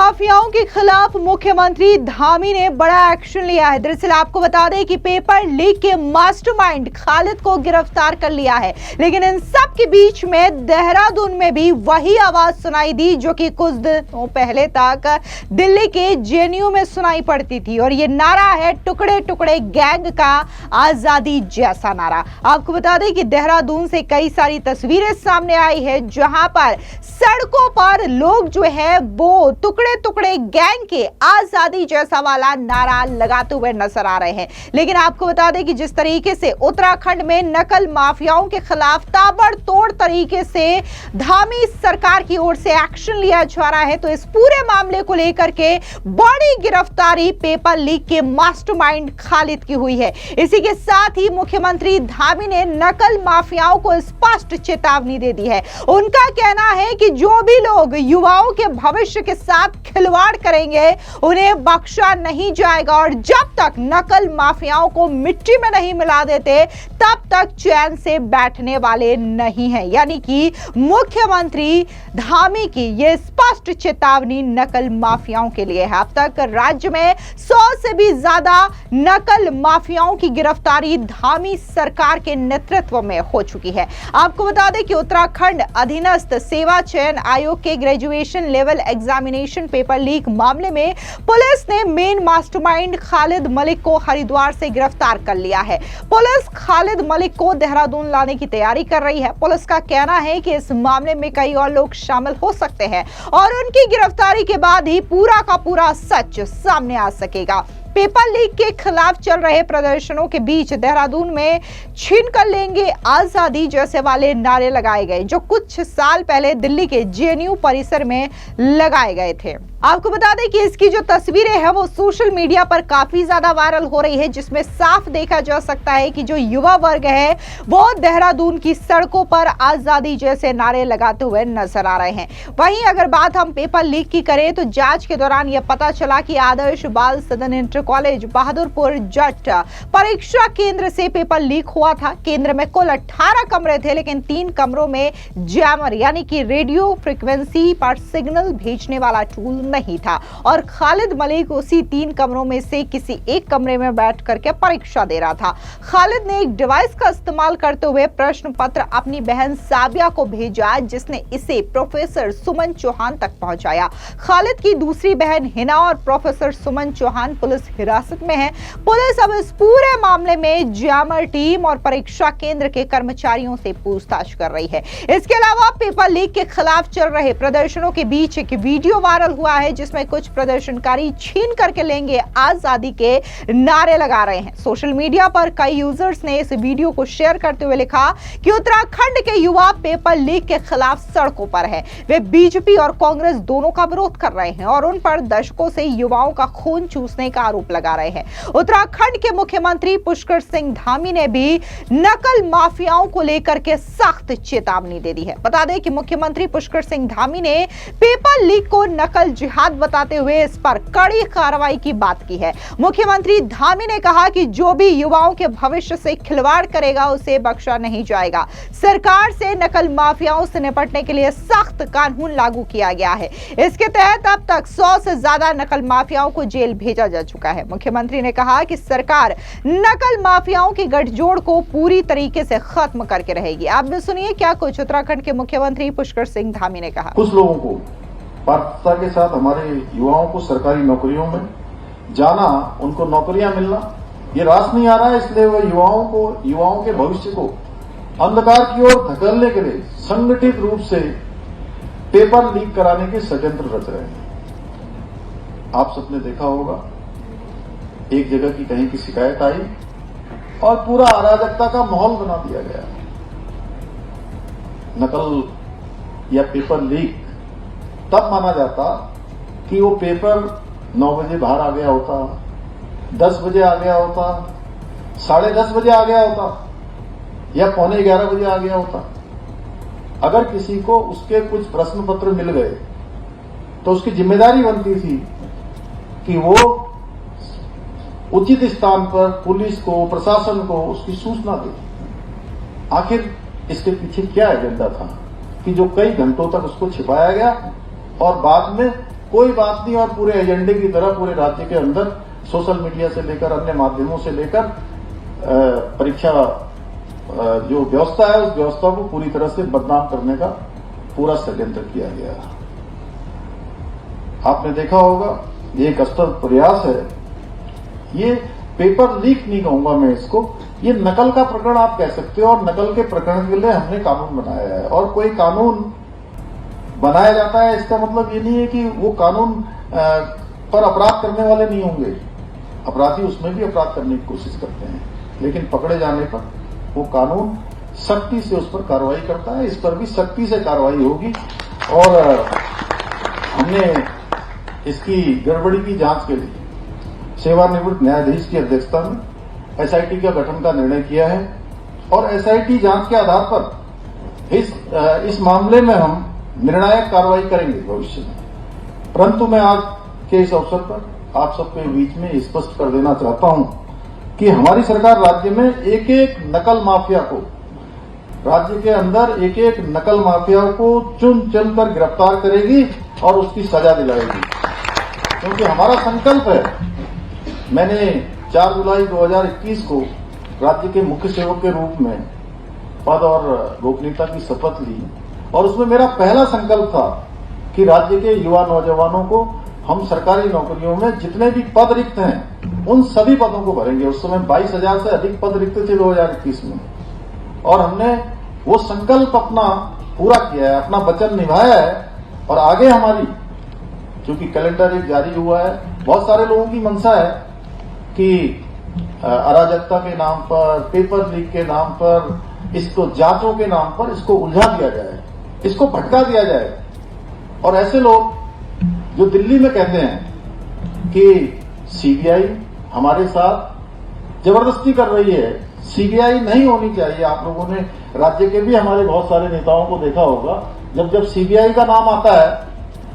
माफियाओं के खिलाफ मुख्यमंत्री धामी ने बड़ा एक्शन लिया है। दरअसल आपको बता दें कि पेपर लीक के मास्टरमाइंड खालिद को गिरफ्तार कर लिया है, लेकिन इन सब के बीच में देहरादून में भी वही आवाज सुनाई दी जो कि कुछ दिनों पहले तक दिल्ली के जेएनयू में सुनाई पड़ती थी, और ये नारा है टुकड़े टुकड़े गैंग का आजादी जैसा नारा। आपको बता दें कि देहरादून से कई सारी तस्वीरें सामने आई है जहां पर सड़कों पर लोग जो है वो टुकड़े टुकड़े गैंग के आजादी जैसा वाला नारा लगाते हुए नजर आ रहे हैं। लेकिन आपको बता दें कि जिस तरीके से उत्तराखंड में नकल माफियाओं के खिलाफ ताबड़तोड़ तरीके से धामी सरकार की ओर से एक्शन लिया जा रहा है, तो इस पूरे मामले को लेकर के बड़ी गिरफ्तारी पेपर लीक के मास्टरमाइंड खालिद की हुई है। इसी के साथ ही मुख्यमंत्री धामी ने नकल माफियाओं को स्पष्ट चेतावनी दे दी है। उनका कहना है कि जो भी लोग युवाओं के भविष्य के साथ खिलवाड़ करेंगे उन्हें बख्शा नहीं जाएगा, और जब तक नकल माफियाओं को मिट्टी में नहीं मिला देते तब तक चैन से बैठने वाले नहीं हैं। यानी कि मुख्यमंत्री धामी की यह स्पष्ट चेतावनी नकल माफियाओं के लिए है। अब तक राज्य में 100 से भी ज्यादा नकल माफियाओं की गिरफ्तारी धामी सरकार के नेतृत्व में हो चुकी है। आपको बता दें कि उत्तराखंड अधीनस्थ सेवा चयन आयोग के graduation level examination paper leak मामले में पुलिस ने मेन मास्टरमाइंड खालिद मलिक को हरिद्वार से गिरफ्तार कर लिया है। पुलिस खालिद मलिक को देहरादून लाने की तैयारी कर रही है। पुलिस का कहना है कि इस मामले में कई और लोग शामिल हो सकते हैं और उनकी गिरफ्तारी के बाद ही पूरा का पूरा सच सामने आ सकेगा। पेपर लीक के खिलाफ चल रहे प्रदर्शनों के बीच देहरादून में छीन कर लेंगे आजादी जैसे वाले नारे लगाए गए, जो कुछ साल पहले दिल्ली के जेएनयू परिसर में लगाए गए थे। आपको बता दें कि इसकी जो तस्वीरें हैं वो सोशल मीडिया पर काफी ज्यादा वायरल हो रही है, जिसमें साफ देखा जा सकता है कि जो युवा वर्ग है वो देहरादून की सड़कों पर आजादी जैसे नारे लगाते हुए नजर आ रहे हैं। वहीं अगर बात हम पेपर लीक की करें तो जांच के दौरान यह पता चला कि आदर्श बाल सदन इंटर कॉलेज बहादुरपुर जट परीक्षा केंद्र से पेपर लीक हुआ था। केंद्र में कुल 18 कमरे थे, लेकिन 3 कमरों में जैमर यानी कि रेडियो फ्रीक्वेंसी पर सिग्नल भेजने वाला टूल नहीं था, और खालिद मलिक उसी 3 कमरों में से किसी एक कमरे में बैठ करके परीक्षा दे रहा था। खालिद ने एक डिवाइस का इस्तेमाल करते हुए प्रश्न पत्र अपनी बहन साबिया को भेजा, जिसने इसे प्रोफेसर सुमन चौहान तक पहुंचाया। खालिद की दूसरी बहन हिना और प्रोफेसर सुमन चौहान पुलिस हिरासत में है। पुलिस अब इस पूरे मामले में जैमर टीम और परीक्षा केंद्र के कर्मचारियों से पूछताछ कर रही है। इसके अलावा पेपर लीक के खिलाफ चल रहे प्रदर्शनों के बीच एक वीडियो वायरल हुआ है जिसमें कुछ प्रदर्शनकारी छीन करके लेंगे आजादी के नारे लगा रहे हैं। सोशल मीडिया पर कई यूजर्स ने इस वीडियो को शेयर करते हुए लिखा कि उत्तराखंड के युवा पेपर लीक के खिलाफ सड़कों पर है। वे बीजेपी और कांग्रेस दोनों का विरोध कर रहे हैं और उन पर दशकों से युवाओं का खून चूसने का आरोप लगा रहे हैं। उत्तराखंड के मुख्यमंत्री पुष्कर सिंह धामी ने भी नकल माफियाओं को लेकर के सख्त चेतावनी दे दी है। बता दें कि मुख्यमंत्री पुष्कर सिंह धामी ने पेपर लीक को नकल जिहाद बताते हुए इस पर कड़ी कार्रवाई की बात की है। मुख्यमंत्री धामी ने कहा कि जो भी युवाओं के भविष्य से खिलवाड़ करेगा उसे बख्शा नहीं जाएगा। सरकार से नकल माफियाओं से निपटने के लिए सख्त कानून लागू किया गया है। इसके तहत अब तक 100 से ज्यादा नकल माफियाओं को जेल भेजा जा चुका है। मुख्यमंत्री ने कहा कि सरकार नकल माफियाओं के गठजोड़ को पूरी तरीके से खत्म करके रहेगी। आप भी सुनिए क्या कुछ उत्तराखंड के मुख्यमंत्री पुष्कर सिंह धामी ने कहा। कुछ लोगों को पात्रता के साथ हमारे युवाओं को सरकारी नौकरियों में जाना, उनको नौकरियां मिलना, ये रास नहीं आ रहा है। इसलिए वो युवाओं के भविष्य को अंधकार की ओर धकेलने के लिए संगठित रूप से पेपर लीक कराने के षड्यंत्र रच रहे हैं। आप सबने देखा होगा, एक जगह की कहीं की शिकायत आई और पूरा अराजकता का माहौल बना दिया गया। नकल या पेपर लीक तब माना जाता कि वो पेपर 9 बजे बाहर आ गया होता, 10 बजे आ गया होता, 10:30 बजे आ गया होता या 11:15 बजे आ गया होता। अगर किसी को उसके कुछ प्रश्न पत्र मिल गए तो उसकी जिम्मेदारी बनती थी कि वो उचित स्थान पर पुलिस को, प्रशासन को उसकी सूचना दे। आखिर इसके पीछे क्या एजेंडा था कि जो कई घंटों तक उसको छिपाया गया और बाद में कोई बात नहीं, और पूरे एजेंडे की तरह पूरे राज्य के अंदर सोशल मीडिया से लेकर अन्य माध्यमों से लेकर परीक्षा जो व्यवस्था है उस व्यवस्था को पूरी तरह से बदनाम करने का पूरा षड्यंत्र किया गया। आपने देखा होगा ये एक अस्तर प्रयास है। ये पेपर लीक नहीं कहूंगा मैं इसको, ये नकल का प्रकरण आप कह सकते हो, और नकल के प्रकरण के लिए हमने कानून बनाया है। और कोई कानून बनाया जाता है इसका मतलब ये नहीं है कि वो कानून पर अपराध करने वाले नहीं होंगे। अपराधी उसमें भी अपराध करने की कोशिश करते हैं, लेकिन पकड़े जाने पर वो कानून सख्ती से उस पर कार्रवाई करता है। इस पर भी सख्ती से कार्रवाई होगी। और हमने इसकी गड़बड़ी की जांच के लिए सेवानिवृत्त न्यायाधीश की अध्यक्षता में एसआईटी का गठन का निर्णय किया है, और एसआईटी जांच के आधार पर इस मामले में हम निर्णायक कार्रवाई करेंगे भविष्य में। परंतु मैं आज के इस अवसर पर आप सबके बीच में स्पष्ट कर देना चाहता हूं कि हमारी सरकार राज्य में एक एक नकल माफिया को, राज्य के अंदर एक एक नकल माफिया को चुन चुन कर गिरफ्तार करेगी और उसकी सजा दिलाएगी, क्योंकि हमारा संकल्प है। मैंने 4 जुलाई 2021 को राज्य के मुख्य सेवक के रूप में पद और गोपनीयता की शपथ ली, और उसमें मेरा पहला संकल्प था कि राज्य के युवा नौजवानों को हम सरकारी नौकरियों में जितने भी पद रिक्त हैं उन सभी पदों को भरेंगे। उस समय 22,000 से अधिक पद रिक्त थे 2021 में, और हमने वो संकल्प अपना पूरा किया है, अपना वचन निभाया है। और आगे हमारी, क्योंकि कैलेंडर एक जारी हुआ है, बहुत सारे लोगों की मंशा है कि अराजकता के नाम पर, पेपर लीक के नाम पर, इसको जांचों के नाम पर इसको उलझा दिया जाए, इसको भटका दिया जाए। और ऐसे लोग जो दिल्ली में कहते हैं कि सीबीआई हमारे साथ जबरदस्ती कर रही है, सीबीआई नहीं होनी चाहिए। आप लोगों ने राज्य के भी हमारे बहुत सारे नेताओं को देखा होगा, जब सीबीआई का नाम आता है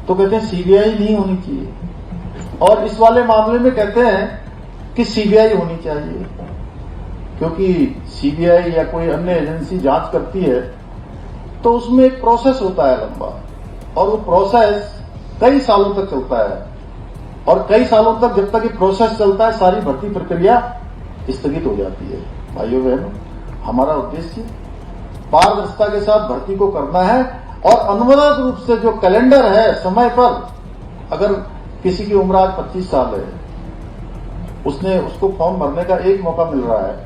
तो कहते हैं सीबीआई नहीं होनी चाहिए, और इस वाले मामले में कहते हैं कि सीबीआई होनी चाहिए, क्योंकि सीबीआई या कोई अन्य एजेंसी जांच करती है तो उसमें एक प्रोसेस होता है लंबा, और वो प्रोसेस कई सालों तक चलता है, और कई सालों तक जब तक ये प्रोसेस चलता है सारी भर्ती प्रक्रिया स्थगित हो जाती है। भाइयों बहनों, हमारा उद्देश्य पारदर्शिता के साथ भर्ती को करना है, और अनवरत रूप से जो कैलेंडर है समय पर, अगर किसी की उम्र आज 25 साल है, उसको फॉर्म भरने का एक मौका मिल रहा है,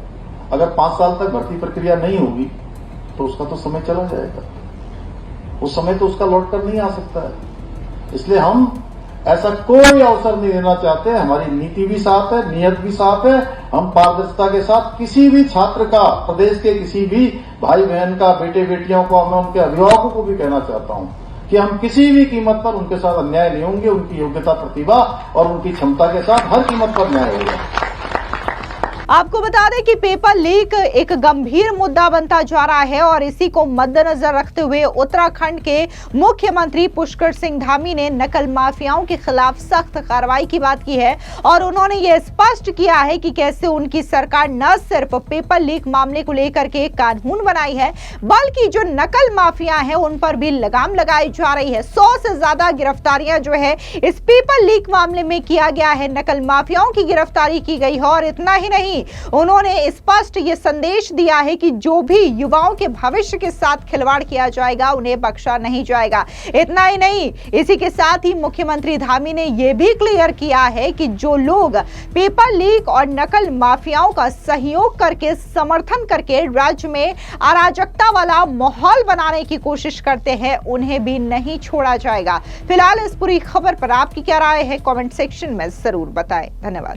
अगर 5 साल तक भर्ती प्रक्रिया नहीं होगी तो उसका तो समय चला जाएगा, उस समय तो उसका लौट कर नहीं आ सकता है। इसलिए हम ऐसा कोई अवसर नहीं देना चाहते। हमारी नीति भी साफ है, नियत भी साफ है। हम पारदर्शिता के साथ किसी भी छात्र का, प्रदेश के किसी भी भाई बहन का, बेटे बेटियों को, मैं उनके अभिभावकों को भी कहना चाहता हूं कि हम किसी भी कीमत पर उनके साथ अन्याय नहीं होंगे। उनकी योग्यता, प्रतिभा और उनकी क्षमता के साथ हर कीमत पर न्याय होगा। आपको बता दें कि पेपर लीक एक गंभीर मुद्दा बनता जा रहा है, और इसी को मद्देनजर रखते हुए उत्तराखंड के मुख्यमंत्री पुष्कर सिंह धामी ने नकल माफियाओं के खिलाफ सख्त कार्रवाई की बात की है। और उन्होंने ये स्पष्ट किया है कि कैसे उनकी सरकार न सिर्फ पेपर लीक मामले को लेकर के कानून बनाई है, बल्कि जो नकल माफिया है उन पर भी लगाम लगाई जा रही है। 100 से ज्यादा गिरफ्तारियां जो है इस पेपर लीक मामले में किया गया है, नकल माफियाओं की गिरफ्तारी की गई है। और इतना ही नहीं, उन्होंने स्पष्ट ये संदेश दिया है कि जो भी युवाओं के भविष्य के साथ खिलवाड़ किया जाएगा उन्हें बख्शा नहीं जाएगा। इतना ही नहीं, इसी के साथ ही मुख्यमंत्री धामी ने यह भी क्लियर किया है कि जो लोग पेपर लीक और नकल माफियाओं का सहयोग करके, समर्थन करके राज्य में अराजकता वाला माहौल बनाने की कोशिश करते हैं, उन्हें भी नहीं छोड़ा जाएगा। फिलहाल इस पूरी खबर पर आपकी क्या राय है, कमेंट सेक्शन में जरूर बताएं। धन्यवाद।